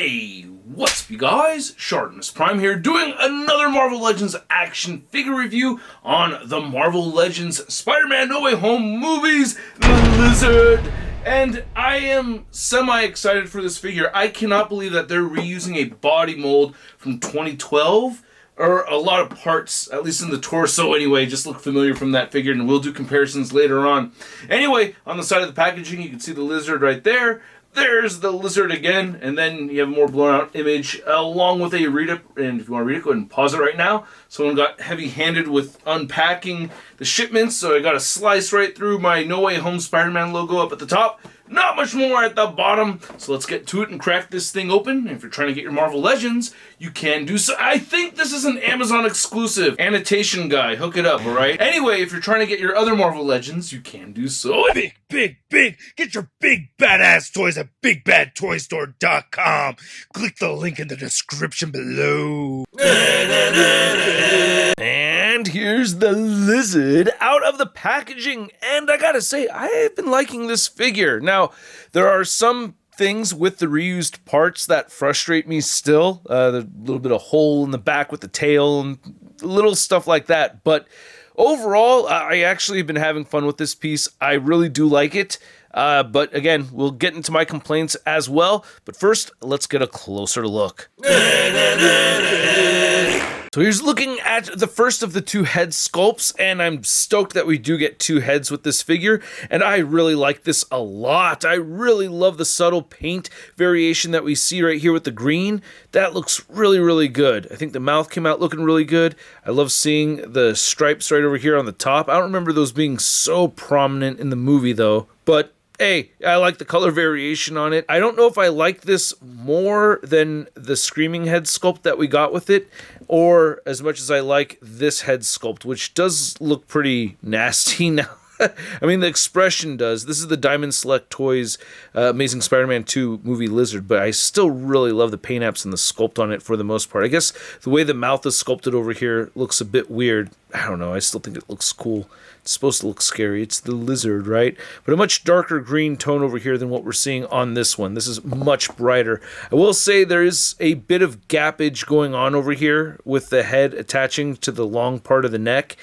Hey, what's up you guys? ShartimusPrime here doing another Marvel Legends action figure review on the Marvel Legends Spider-Man No Way Home movies, The Lizard. And I am semi-excited for this figure. I cannot believe that they're reusing a body mold from 2012. Or a lot of parts, at least in the torso anyway, just look familiar from that figure, and we'll do comparisons later on. Anyway, on the side of the packaging, you can see the lizard right there. There's the lizard again, and then you have a more blown out image along with a read-up, and if you want to read it, go ahead and pause it right now. Someone got heavy-handed with unpacking the shipments, so I got a slice right through my No Way Home Spider-Man logo up at the top. Not much more at the bottom, so let's get to it and crack this thing open. If you're trying to get your Marvel Legends, you can do so. I think this is an Amazon exclusive. Annotation guy, hook it up, alright? Anyway, if you're trying to get your other Marvel Legends, you can do so. Big! Get your big badass toys at BigBadToyStore.com. Click the link in the description below. And here's the lizard out of the packaging. And I gotta say, I have been liking this figure. Now, there are some things with the reused parts that frustrate me still. There's a little bit of hole in the back with the tail and little stuff like that. But overall, I actually have been having fun with this piece. I really do like it. But again, we'll get into my complaints as well. But first, let's get a closer look. So here's looking at the first of the two head sculpts, and I'm stoked that we do get two heads with this figure, and I really like this a lot. I really love the subtle paint variation that we see right here with the green. That looks really, really good. I think the mouth came out looking really good. I love seeing the stripes right over here on the top. I don't remember those being so prominent in the movie though, but hey, I like the color variation on it. I don't know if I like this more than the Screaming head sculpt that we got with it, or as much as I like this head sculpt, which does look pretty nasty now. I mean, the expression does. This is the Diamond Select Toys Amazing Spider-Man 2 movie Lizard, but I still really love the paint apps and the sculpt on it for the most part. I guess the way the mouth is sculpted over here looks a bit weird. I don't know. I still think it looks cool. It's supposed to look scary. It's the lizard, right? But a much darker green tone over here than what we're seeing on this one. This is much brighter. I will say there is a bit of gappage going on over here with the head attaching to the long part of the neck.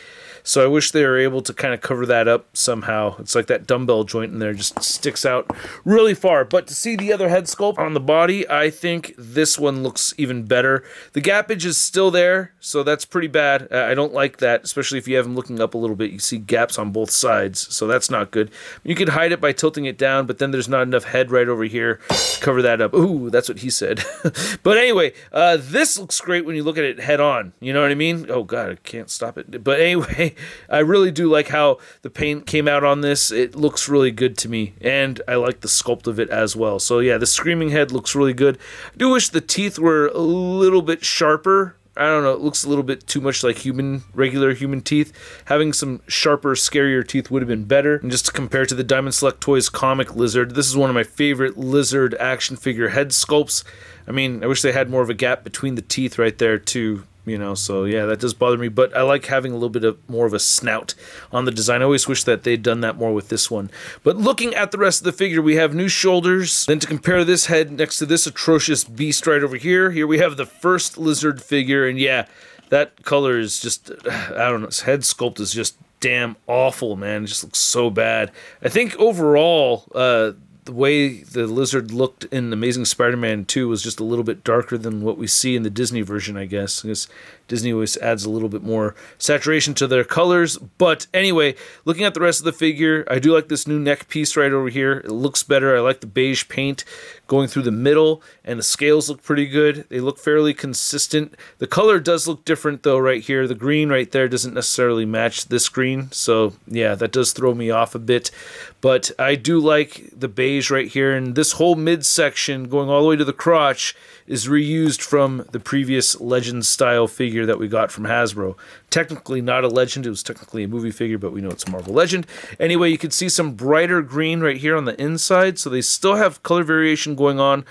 So I wish they were able to kind of cover that up somehow. It's like that dumbbell joint in there just sticks out really far. But to see the other head sculpt on the body, I think this one looks even better. The gappage is still there, so that's pretty bad. I don't like that, especially if you have them looking up a little bit. You see gaps on both sides, so that's not good. You could hide it by tilting it down, but then there's not enough head right over here to cover that up. Ooh, that's what he said. But anyway, this looks great when you look at it head on. You know what I mean? Oh, God, I can't stop it. But anyway, I really do like how the paint came out on this. It looks really good to me, and I like the sculpt of it as well. So yeah, the Screaming head looks really good. I do wish the teeth were a little bit sharper. I don't know, it looks a little bit too much like regular human teeth. Having some sharper, scarier teeth would have been better. And just to compare to the Diamond Select Toys comic lizard, this is one of my favorite lizard action figure head sculpts. I mean, I wish they had more of a gap between the teeth right there too. You know, so yeah, that does bother me, but I like having a little bit of more of a snout on the design. I always wish that they'd done that more with this one. But looking at the rest of the figure, we have new shoulders. Then to compare this head next to this atrocious beast right over here, we have the first lizard figure, and yeah, that color is just, I don't know, his head sculpt is just damn awful, man. It just looks so bad. I think overall, the way the lizard looked in Amazing Spider-Man 2 was just a little bit darker than what we see in the Disney version, I guess. Disney always adds a little bit more saturation to their colors. But anyway, looking at the rest of the figure, I do like this new neck piece right over here. It looks better. I like the beige paint going through the middle, and the scales look pretty good. They look fairly consistent. The color does look different, though, right here. The green right there doesn't necessarily match this green. So, yeah, that does throw me off a bit. But I do like the beige right here, and this whole midsection going all the way to the crotch is reused from the previous Legends style figure that we got from Hasbro. In technically not a legend. It was technically a movie figure, but we know it's a Marvel legend. Anyway, you can see some brighter green right here on the inside, so they still have color variation going on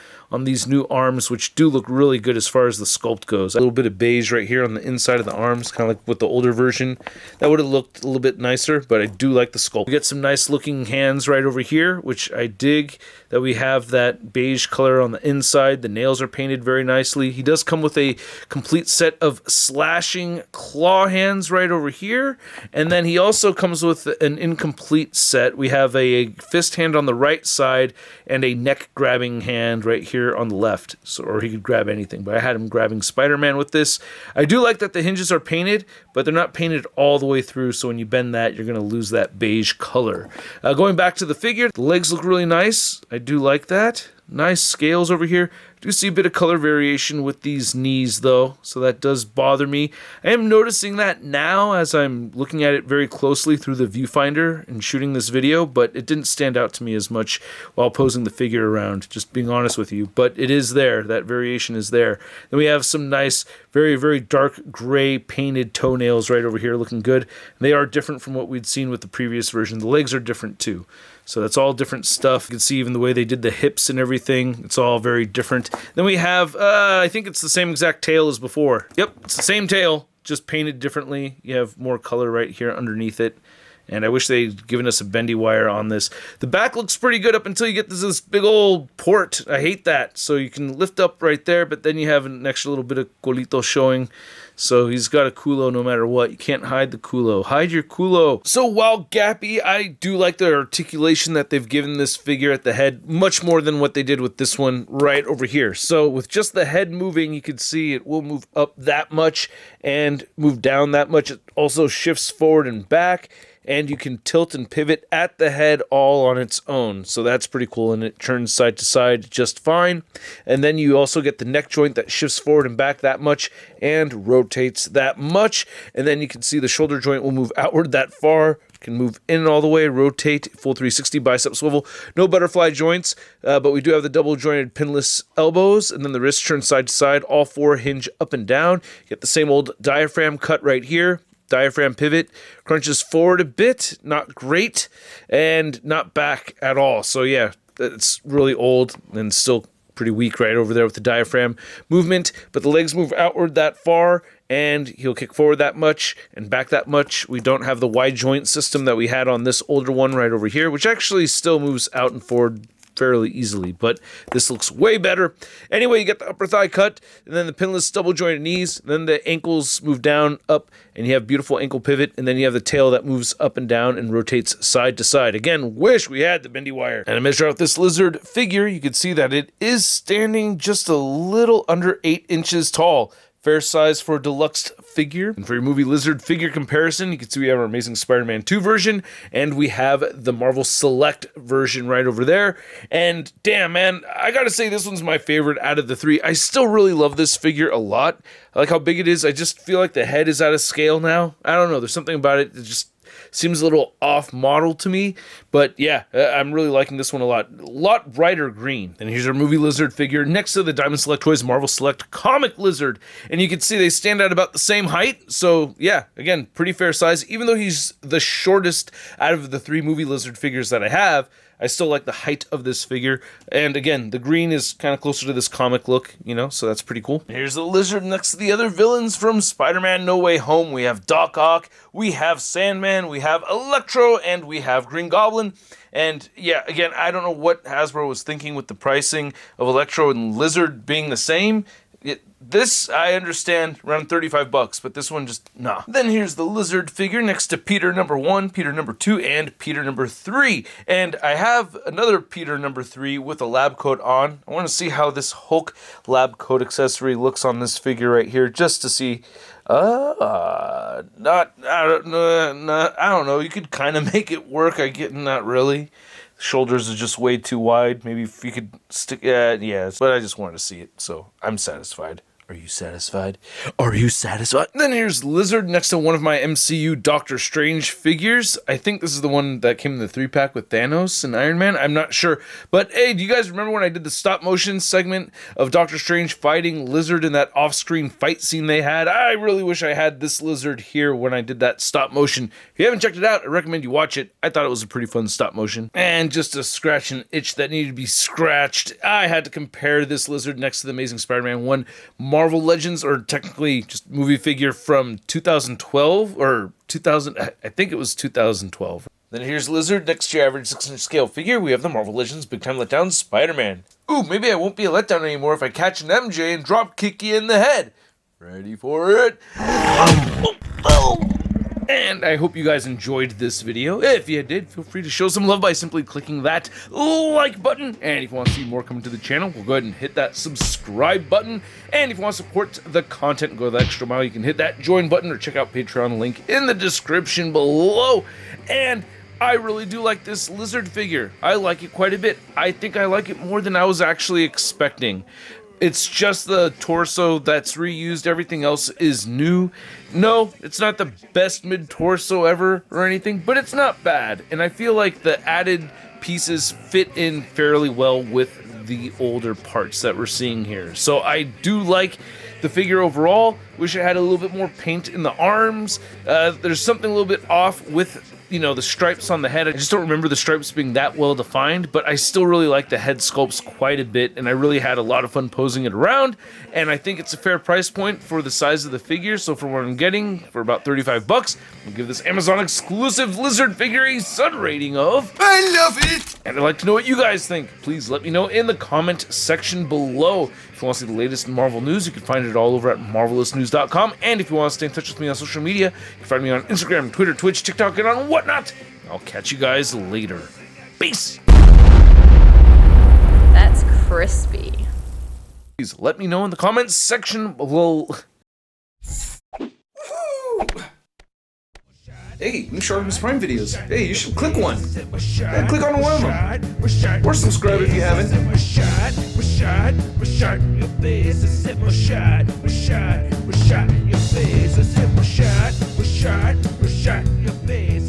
these new arms, which do look really good as far as the sculpt goes. A little bit of beige right here on the inside of the arms, kind of like with the older version. That would have looked a little bit nicer, but I do like the sculpt. We get some nice looking hands right over here, which I dig that we have that beige color on the inside. The nails are painted very nicely. He does come with a complete set of slashing claw hands right over here, and then he also comes with an incomplete set. We have a fist hand on the right side and a neck grabbing hand right here on the left, so, or he could grab anything, but I had him grabbing Spider-Man with this. I do like that the hinges are painted, but they're not painted all the way through, so when you bend that, you're going to lose that beige color. Going back to the figure, the legs look really nice. I do like that. Nice scales over here. I do see a bit of color variation with these knees though, so that does bother me. I am noticing that now as I'm looking at it very closely through the viewfinder and shooting this video, but it didn't stand out to me as much while posing the figure around, just being honest with you. But it is there, that variation is there. Then we have some nice, very, very dark gray painted toenails right over here looking good. They are different from what we'd seen with the previous version. The legs are different too. So that's all different stuff. You can see even the way they did the hips and everything. It's all very different. Then we have, I think it's the same exact tail as before. Yep, it's the same tail, just painted differently. You have more color right here underneath it. And I wish they'd given us a bendy wire on this. The back looks pretty good up until you get this big old port. I hate that. So you can lift up right there, but then you have an extra little bit of culito showing. So he's got a culo no matter what. You can't hide the culo. Hide your culo. So while gappy, I do like the articulation that they've given this figure at the head, much more than what they did with this one right over here. So with just the head moving, you can see it will move up that much and move down that much. It also shifts forward and back, and you can tilt and pivot at the head all on its own. So that's pretty cool, and it turns side to side just fine. And then you also get the neck joint that shifts forward and back that much and rotates that much. And then you can see the shoulder joint will move outward that far, can move in all the way, rotate, full 360 bicep swivel. No butterfly joints, but we do have the double jointed pinless elbows, and then the wrist turns side to side. All four hinge up and down. You get the same old diaphragm cut right here. Diaphragm pivot, crunches forward a bit, not great, and not back at all. So yeah, it's really old and still pretty weak right over there with the diaphragm movement, but the legs move outward that far, and he'll kick forward that much and back that much. We don't have the wide joint system that we had on this older one right over here, which actually still moves out and forward fairly easily, but this looks way better. Anyway, you get the upper thigh cut, and then the pinless double jointed knees, then the ankles move down, up, and you have beautiful ankle pivot, and then you have the tail that moves up and down and rotates side to side. Again, wish we had the bendy wire. And to measure out this lizard figure, you can see that it is standing just a little under 8 inches tall. Fair size for a deluxe figure. And for your movie lizard figure comparison, you can see we have our Amazing Spider-Man 2 version, and we have the Marvel Select version right over there. And damn, man, I gotta say this one's my favorite out of the three. I still really love this figure a lot. I like how big it is. I just feel like the head is out of scale now. I don't know, there's something about it that just seems a little off model to me, but yeah, I'm really liking this one a lot brighter green. And here's our movie lizard figure next to the Diamond Select Toys Marvel Select comic lizard, and you can see they stand at about the same height. So yeah, again, pretty fair size. Even though he's the shortest out of the 3 movie lizard figures that I have, I still like the height of this figure. And again, the green is kind of closer to this comic look, you know, so that's pretty cool. Here's the lizard next to the other villains from Spider-Man No Way Home. We have Doc Ock, we have Sandman, we have Electro, and we have Green Goblin. And yeah, again, I don't know what Hasbro was thinking with the pricing of Electro and Lizard being the same. This, I understand, around $35, but this one just, nah. Then here's the lizard figure next to Peter number 1, Peter number 2, and Peter number 3. And I have another Peter number 3 with a lab coat on. I want to see how this Hulk lab coat accessory looks on this figure right here, just to see. I don't know. You could kind of make it work. I get not really. Shoulders are just way too wide. Maybe if you could stick, yeah, but I just wanted to see it, so I'm satisfied. Are you satisfied? Are you satisfied? Then here's Lizard next to one of my MCU Doctor Strange figures. I think this is the one that came in the 3-pack with Thanos and Iron Man. I'm not sure. But hey, do you guys remember when I did the stop motion segment of Doctor Strange fighting Lizard in that off-screen fight scene they had? I really wish I had this Lizard here when I did that stop motion. If you haven't checked it out, I recommend you watch it. I thought it was a pretty fun stop motion. And just to scratch an itch that needed to be scratched, I had to compare this Lizard next to the Amazing Spider-Man 1 Marvel Legends, or technically just movie figure from 2012 or 2000, I think it was 2012. Then here's Lizard next to your average 6-inch scale figure. We have the Marvel Legends Big Time Letdown Spider-Man. Ooh, maybe I won't be a letdown anymore if I catch an MJ and drop kick you in the head. Ready for it? And I hope you guys enjoyed this video. If you did, feel free to show some love by simply clicking that like button. And if you want to see more coming to the channel, we'll go ahead and hit that subscribe button. And if you want to support the content and go the extra mile, you can hit that join button or check out Patreon link in the description below. And I really do like this Lizard figure. I like it quite a bit. I think I like it more than I was actually expecting. It's just the torso that's reused. Everything else is new. No, it's not the best mid-torso ever or anything, but it's not bad. And I feel like the added pieces fit in fairly well with the older parts that we're seeing here. So I do like the figure overall. Wish it had a little bit more paint in the arms. There's something a little bit off with, you know, the stripes on the head. I just don't remember the stripes being that well defined, but I still really like the head sculpts quite a bit, and I really had a lot of fun posing it around, and I think it's a fair price point for the size of the figure. So for what I'm getting, for about 35 bucks, I'll give this Amazon exclusive Lizard figure a Sun rating of I love it! And I'd like to know what you guys think. Please let me know in the comment section below. If you want to see the latest Marvel news, you can find it all over at marvelousnews.com. And if you want to stay in touch with me on social media, you can find me on Instagram, Twitter, Twitch, TikTok, and on whatnot. I'll catch you guys later. Peace! That's crispy. Please let me know in the comments section below. Hey, new ShartimusPrime videos. Hey, you should click one. And click on one of them. Or subscribe if you haven't. Your face.